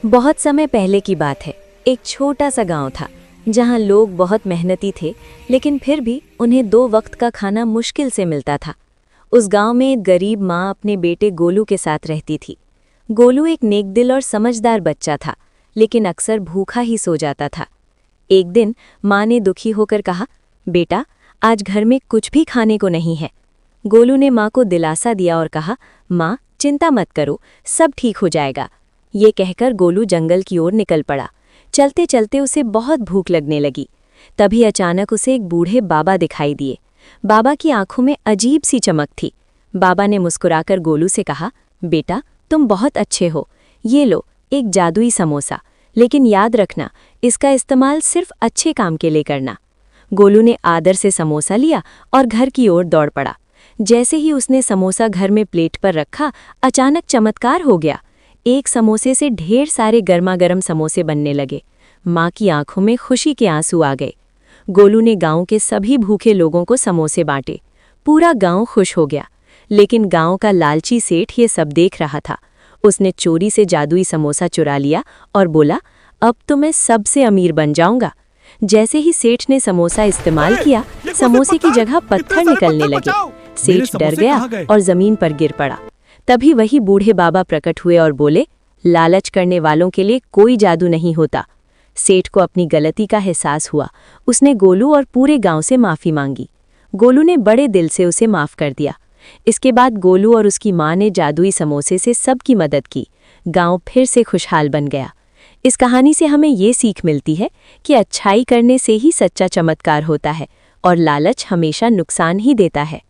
बहुत समय पहले की बात है। एक छोटा सा गांव था जहां लोग बहुत मेहनती थे, लेकिन फिर भी उन्हें 2 वक्त का खाना मुश्किल से मिलता था। उस गांव में एक गरीब माँ अपने बेटे गोलू के साथ रहती थी। गोलू एक नेकदिल और समझदार बच्चा था, लेकिन अक्सर भूखा ही सो जाता था। एक दिन माँ ने दुखी होकर कहा, बेटा, आज घर में कुछ भी खाने को नहीं है। गोलू ने माँ को दिलासा दिया और कहा, माँ, चिंता मत करो, सब ठीक हो जाएगा। ये कहकर गोलू जंगल की ओर निकल पड़ा। चलते चलते उसे बहुत भूख लगने लगी। तभी अचानक उसे एक बूढ़े बाबा दिखाई दिए। बाबा की आंखों में अजीब सी चमक थी। बाबा ने मुस्कुराकर गोलू से कहा, बेटा, तुम बहुत अच्छे हो, ये लो एक जादुई समोसा, लेकिन याद रखना, इसका इस्तेमाल सिर्फ अच्छे काम के लिए करना। गोलू ने आदर से समोसा लिया और घर की ओर दौड़ पड़ा। जैसे ही उसने समोसा घर में प्लेट पर रखा, अचानक चमत्कार हो गया। एक समोसे से ढेर सारे गर्मा-गर्म समोसे बनने लगे। माँ की आंखों में खुशी के आंसू आ गए। गोलू ने गांव के सभी भूखे लोगों को समोसे बांटे। पूरा गांव खुश हो गया, लेकिन गांव का लालची सेठ ये सब देख रहा था। उसने चोरी से जादुई समोसा चुरा लिया और बोला, अब तो मैं सबसे अमीर बन जाऊंगा। जैसे ही सेठ ने समोसा इस्तेमाल किया, समोसे की जगह पत्थर निकलने लगे। सेठ डर गया और जमीन पर गिर पड़ा। तभी वही बूढ़े बाबा प्रकट हुए और बोले, लालच करने वालों के लिए कोई जादू नहीं होता। सेठ को अपनी गलती का एहसास हुआ। उसने गोलू और पूरे गांव से माफ़ी मांगी। गोलू ने बड़े दिल से उसे माफ़ कर दिया। इसके बाद गोलू और उसकी माँ ने जादुई समोसे से सबकी मदद की। गांव फिर से खुशहाल बन गया। इस कहानी से हमें ये सीख मिलती है कि अच्छाई करने से ही सच्चा चमत्कार होता है और लालच हमेशा नुकसान ही देता है।